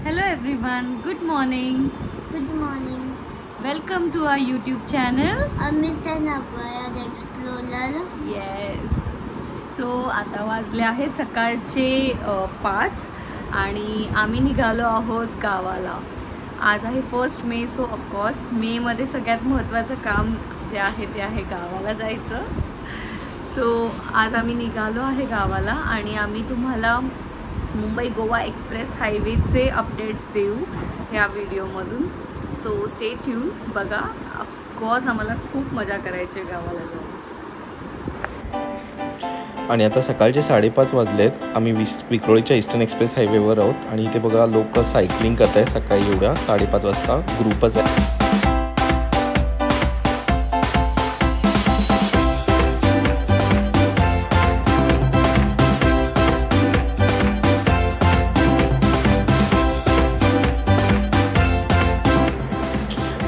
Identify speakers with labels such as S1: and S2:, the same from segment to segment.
S1: Hello everyone, good morning.
S2: Good morning.
S1: Welcome to our YouTube channel.
S2: Amit and Abhay the Explorer.
S1: Yes. So आता वाजले आहेत सकाळचे 5 आणि आम्ही निघालो आहोत गावाला. आज आहे 1 मे. सो ऑफकोर्स मेमध्ये सगळ्यात महत्त्वाचं काम जे आहे ते आहे गावाला जायचं. सो आज आम्ही निघालो आहे गावाला आणि आम्ही तुम्हाला मुंबई गोवा एक्सप्रेस हायवेचे अपडेट्स देऊ ह्या व्हिडिओमधून. सो स्टे ट्यून, बघा. ऑफकोर्स आम्हाला खूप मजा करायची आहे गावाला जाऊन.
S3: आणि आता सकाळचे 5:30 वाजलेत. आम्ही विक्रोळीच्या ईस्टर्न एक्सप्रेस हायवेवर आहोत आणि इथे बघा लोक सायकलिंग करत आहेत सकाळी एवढ्या 5:30 वाजता. ग्रुपच आहे.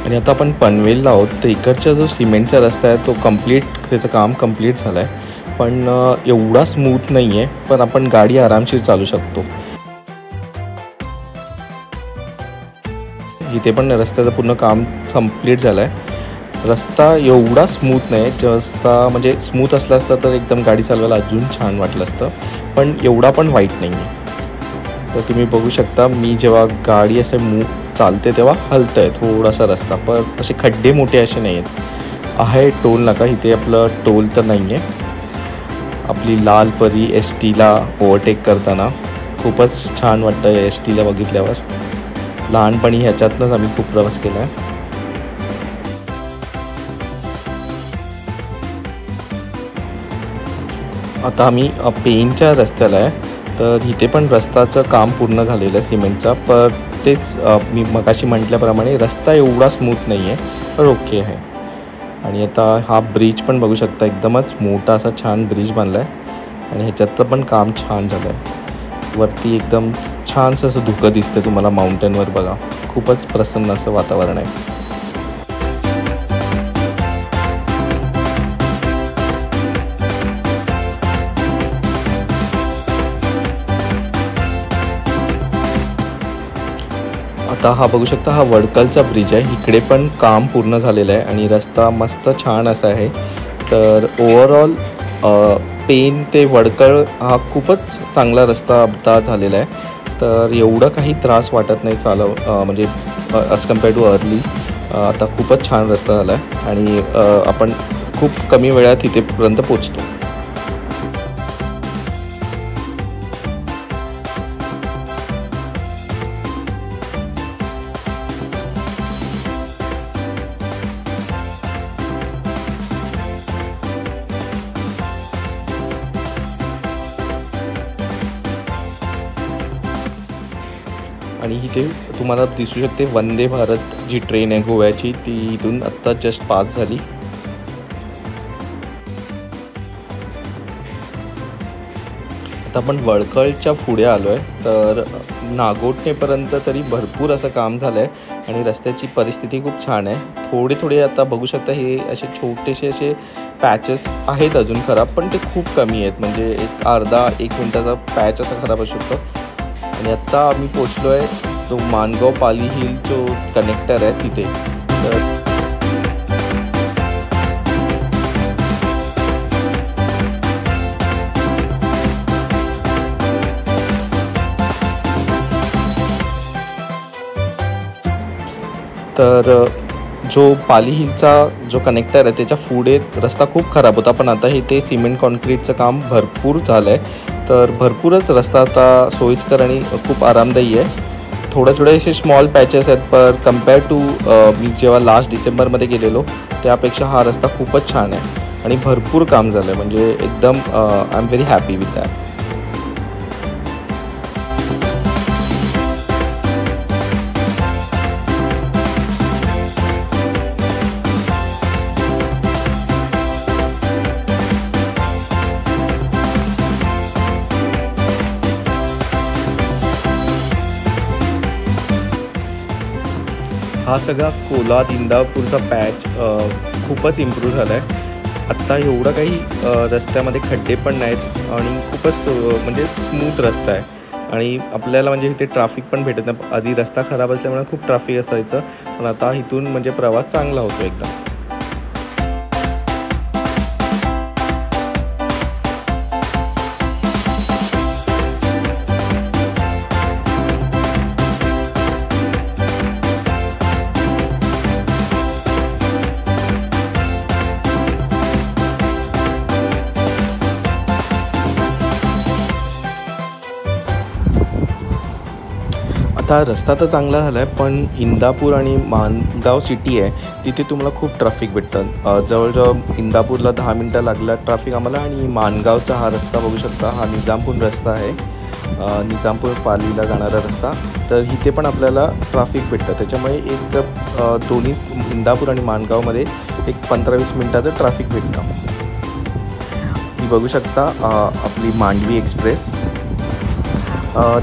S3: आणि आता आपण पनवेलला आहोत. तर इकडचा जो सिमेंटचा रस्ता आहे तो त्याचं काम कंप्लीट झालं आहे, पण एवढा स्मूथ नाही आहे, पण आपण गाडी आरामशीर चालू शकतो. इथे पण रस्त्याचं पूर्ण काम कंप्लीट झालं आहे. रस्ता एवढा स्मूथ नाही, रस्ता म्हणजे स्मूथ असला असता तर एकदम गाडी चालवायला अजून छान वाटलं असतं, पण एवढा पण वाईट नाही आहे. तर तुम्ही बघू शकता, मी जेव्हा गाडी असे चालते तेव्हा हलतं आहे थोडासा रस्ता, पण असे खड्डे मोठे असे नाही आहेत. आहे टोल नाका, इथे आपलं टोल तर नाही आहे. आपली लाल परी एस टीला ओव्हरटेक करताना खूपच छान वाटतं एस टीला बघितल्यावर. लहानपणी ह्याच्यातनंच आम्ही खूप प्रवास केला आहे. आता आम्ही पेनच्या रस्त्याला आहे. तर इथे पण रस्त्याचं काम पूर्ण झालेलं आहे सिमेंटचा, पण तेच मी मगाशी म्हटल्याप्रमाणे रस्ता एवढा स्मूथ नाही आहे, पण ओके आहे. आणि आता हा ब्रिज पण बघू शकता, एकदमच मोठा असा छान ब्रिज बांधला आहे आणि ह्याच्यातलं पण काम छान झालं आहे. वरती एकदम छानसं असं धुकं दिसतं तुम्हाला माउंटेनवर. बघा, खूपच प्रसन्न असं वातावरण आहे. आता हा बघू शकता, हा वडकलचा ब्रिज आहे. इकडे पण काम पूर्ण झालेलं आहे आणि रस्ता मस्त छान असा आहे. तर ओव्हरऑल पेन ते वडकळ हा खूपच चांगला रस्ता आता झालेला आहे. तर एवढं काही त्रास वाटत नाही म्हणजे ॲज कम्पेअर टू अर्ली. आता खूपच छान रस्ता झाला आहे आणि आपण खूप कमी वेळात इथेपर्यंत पोचतो. आणि इथे तुम्हाला दिसू शकते वंदे भारत जी ट्रेन आहे गोव्याची, ती इथून आत्ता जस्ट पास झाली. आता आपण वडखळच्या पुढे आलो आहे. तर नागोठणेपर्यंत तरी भरपूर असं काम झालं आहे आणि रस्त्याची परिस्थिती खूप छान आहे. थोडे आता बघू शकता, हे असे छोटेसे असे पॅचेस आहेत अजून खराब, पण ते खूप कमी आहेत. म्हणजे अर्धा 1 मिनटाचा पॅच असा खराब असू शकतो. आणि आत्ता आम्ही पोचलो आहे तो मानगाव पाली हिल जो कनेक्टर आहे तिथे. तर जो पाली हिलचा जो कनेक्टर आहे त्याच्या पुढे रस्ता खूप खराब होता, पण आता इथे सिमेंट कॉन्क्रीटचं काम भरपूर झालं आहे. तर भरपूरच रस्ता आता सोयीस्कर आणि खूप आरामदायी आहे. थोडे असे स्मॉल पॅचेस आहेत, पर कम्पेअर टू मी जेव्हा लास्ट डिसेंबरमध्ये गेलेलो त्यापेक्षा हा रस्ता खूपच छान आहे आणि भरपूर काम झालं आहे. म्हणजे एकदम I am very happy with that. हा सगळा कोलाद इंदापूरचा पॅच खूपच इम्प्रूव्ह झाला आहे. आत्ता एवढं काही रस्त्यामध्ये खड्डे पण नाहीत आणि खूपच म्हणजे स्मूथ रस्ता आहे. आणि आपल्याला म्हणजे इथे ट्रॅफिक पण भेटत नाही. आधी रस्ता खराब असल्यामुळे खूप ट्रॅफिक असायचं, पण आता इथून म्हणजे प्रवास चांगला होतो एकदम. आता रस्ता तर चांगला झाला आहे, पण इंदापूर आणि माणगाव सिटी आहे तिथे तुम्हाला खूप ट्रॅफिक भेटतं. जवळजवळ इंदापूरला 10 मिनटं लागला ट्रॅफिक आम्हाला. आणि माणगावचा हा रस्ता बघू शकता, हा निजामपूर रस्ता आहे, निजामपूर पालीला जाणारा रस्ता. तर इथे पण आपल्याला ट्रॅफिक भेटतं. त्याच्यामुळे एक दोन्ही इंदापूर आणि माणगावमध्ये एक 15-20 मिनटाचं ट्रॅफिक भेटतं. ही बघू शकता आपली मांडवी एक्सप्रेस.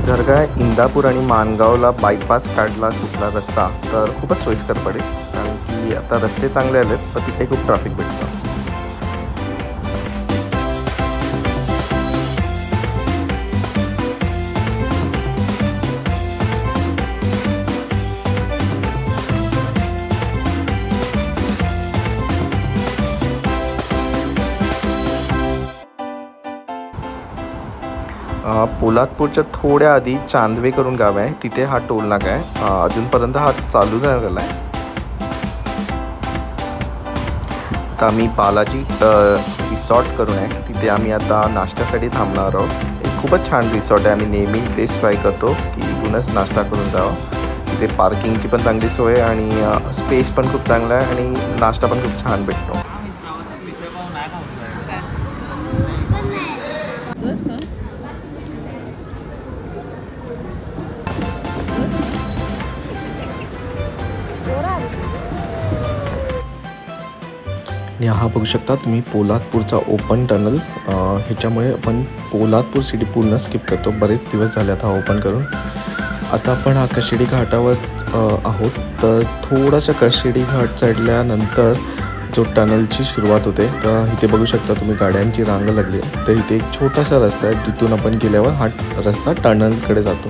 S3: जर काय इंदापूर आणि माणगावला बायपास काढला कुठला रस्ता तर खूपच सोयीस्कर पडेल, कारण की आता रस्ते चांगले आलेत तर तिथे खूप ट्रॅफिक भेटतं. पोलादपूरच्या थोड्या आधी चांदवे करून गाव आहे, तिथे हा टोल नाका आहे. अजूनपर्यंत हा चालू झालेला आहे. आता आम्ही बालाजी रिसॉर्ट करून आहे, तिथे आम्ही आता नाश्त्यासाठी थांबणार आहोत. एक खूपच छान रिसॉर्ट आहे. आम्ही नेहमी तेच ट्राय करतो की इथूनच नाश्ता करून जावं. तिथे पार्किंगची पण चांगली सोय आणि स्पेस पण खूप चांगला आहे आणि नाश्ता पण खूप छान भेटतो. आणि हा बघू शकता तुम्ही पोलादपूरचा ओपन टनल. ह्याच्यामुळे आपण पोलादपूर सिटी पूर्ण स्किप करतो. बरेच दिवस झाले आता ओपन करून. आता आपण हा कशिडी घाटावर आहोत. तर थोडासा कशिडी घाट चढल्यानंतर जो टनलची सुरुवात होते, तर इथे बघू शकता तुम्ही गाड्यांची रांग लागली. तर इथे एक छोटासा रस्ता आहे, जिथून आपण गेल्यावर हा रस्ता टनलकडे जातो.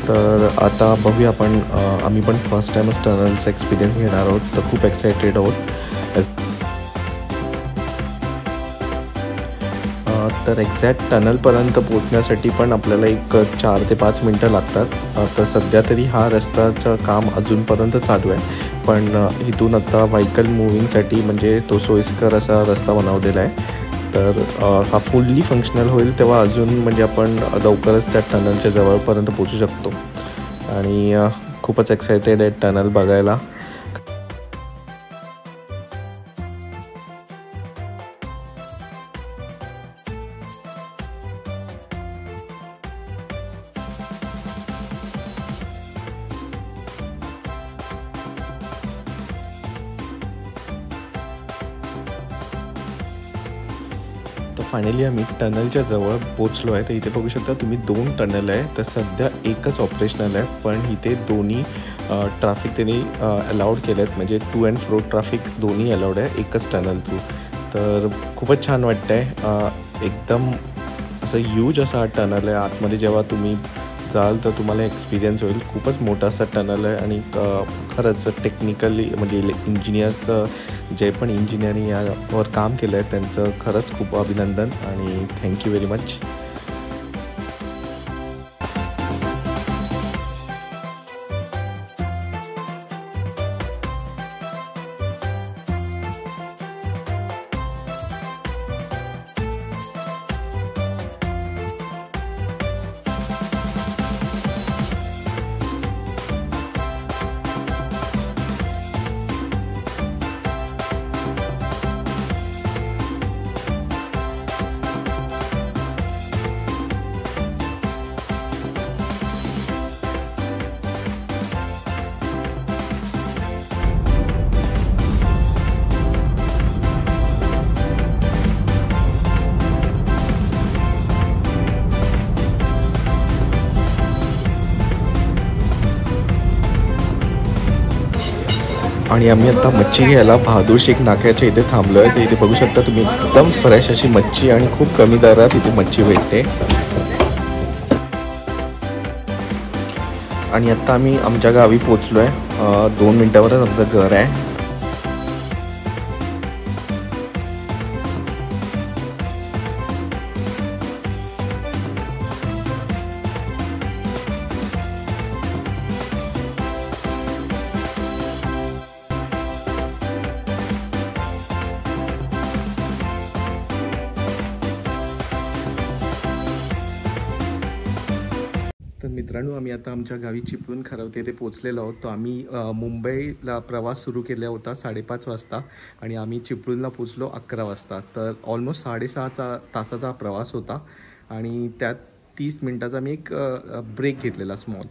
S3: तर आता बघूया आपण. आम्ही पण फर्स्ट टाईमच टनलचा एक्सपिरियन्स घेणार आहोत, तर खूप एक्सायटेड आहोत. तर एक्झॅक्ट टनलपर्यंत पोहोचण्यासाठी पण आपल्याला एक 4 ते 5 मिनटं लागतात. तर सध्या तरी हा रस्त्याचं काम अजूनपर्यंत चालू आहे, पण इथून आता व्हेकल मुव्हिंगसाठी म्हणजे तो सोयीस्कर असा रस्ता बनवलेला आहे. तर हा फुल्ली फंक्शनल होईल तेव्हा अजून म्हणजे आपण लवकरच त्या टनलच्या जवळपर्यंत पोहोचू शकतो. आणि खूपच एक्सायटेड आहे टनल बघायला. तर फायनली आम्ही टनलच्या जवळ पोचलो आहे. तर इथे बघू शकता तुम्ही 2 टनल आहे. तर सध्या एकच ऑपरेशनल आहे, पण इथे दोन्ही ट्रॅफिक त्यांनी अलाउड केले आहेत, म्हणजे टू अँड फ्रो ट्रॅफिक दोन्ही अलाउड आहे एकच टनल थ्रू. तर खूपच छान वाटतं आहे. एकदम असं ह्यूज असा हा टनल आहे. आतमध्ये जेव्हा तुम्ही जाल तर तुम्हाला एक्सपिरियन्स होईल. खूपच मोठा असा टनल आहे आणि खरंच टेक्निकली म्हणजे इंजिनियर्सचं जे पण इंजिनिअरिंग यावर काम केलं आहे त्यांचं खरंच खूप अभिनंदन आणि थँक्यू व्हेरी मच. आणि आम्ही आता मच्छी घ्यायला बहादूर शेख नाक्याच्या इथे थांबलो आहे. तर इथे बघू शकता तुम्ही एकदम फ्रेश अशी मच्छी आणि खूप कमी दरात इथे मच्छी भेटते. आणि आत्ता आम्ही आमच्या गावी पोचलो आहे. 2 मिनटावरच आमचं घर आहे. तर मित्रांनो, आम्ही आता आमच्या गावी चिपळूण खरवते ते पोचलेलो आहोत. तर आम्ही मुंबईला प्रवास सुरू केला होता 5:30 वाजता आणि आम्ही चिपळूणला पोचलो 11 वाजता. तर ऑलमोस्ट 6.5 तासाचा प्रवास होता आणि त्यात 30 मिनटाचा मी एक ब्रेक घेतलेला स्मॉल.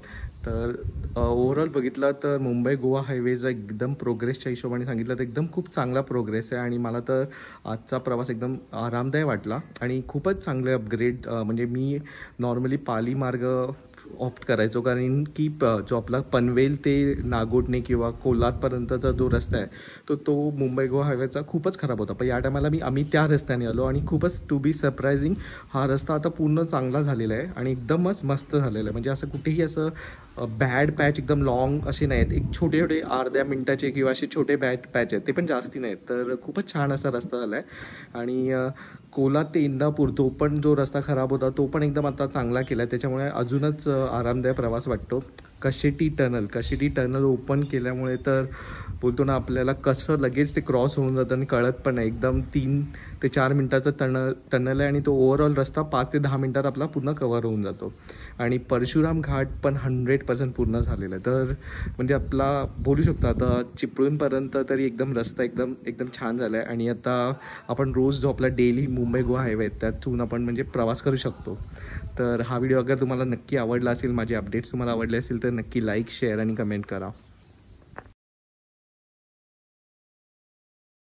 S3: तर ओव्हरऑल बघितलं तर मुंबई गोवा हायवेचा एकदम प्रोग्रेसच्या हिशोबाने सांगितलं तर एकदम खूप चांगला प्रोग्रेस आहे आणि मला तर आजचा प्रवास एकदम आरामदायक वाटला आणि खूपच चांगले अपग्रेड. म्हणजे मी नॉर्मली पाली मार्ग ऑप्ट करायचो कारण की जो आपला पनवेल ते नागोठणे किंवा कोल्हारपर्यंतचा जो रस्ता आहे तो मुंबई गोवा हायवेचा खूपच खराब होता. पण या टायमाला आम्ही त्या रस्त्याने आलो आणि खूपच टू बी सरप्रायझिंग हा रस्ता आता पूर्ण चांगला झालेला आहे आणि एकदमच मस्त झालेला आहे. म्हणजे असं कुठेही असं बॅड पॅच एकदम लॉंग असे नाहीत, एक छोटे छोटे अर्ध्या मिनटाचे किंवा असे छोटे बॅड पॅच आहेत, ते पण जास्ती नाहीत. तर खूपच छान असा रस्ता झाला आहे आणि कोल्हार ते इंदापूर तो पण जो रस्ता खराब होता तो पण एकदम आता चांगला केला आहे, त्याच्यामुळे अजूनच आरामदायक प्रवास वाटतो. कशेटी टनल ओपन केल्यामुळे तर बोलतो ना आपल्याला कसं लगेच ते क्रॉस होऊन जातं आणि कळत पण नाही. एकदम 3 ते 4 मिनटाचं टनल आहे आणि तो ओव्हरऑल रस्ता 5 ते 10 मिनटात आपला पूर्ण कव्हर होऊन जातो. आणि परशुराम घाट पण 100% पूर्ण झालेला आहे. तर म्हणजे आपला बोलू शकतो आता चिपळूणपर्यंत तरी एकदम रस्ता एकदम छान झाला आहे आणि आता आपण रोज जो आपला डेली मुंबई गोवा हायवे आहे त्यातून आपण म्हणजे प्रवास करू शकतो. तर हा व्हिडिओ अगर तुम्हाला नक्की आवडला असेल, माझे अपडेट्स तुम्हाला आवडले असेल तर नक्की लाईक, शेअर आणि कमेंट करा.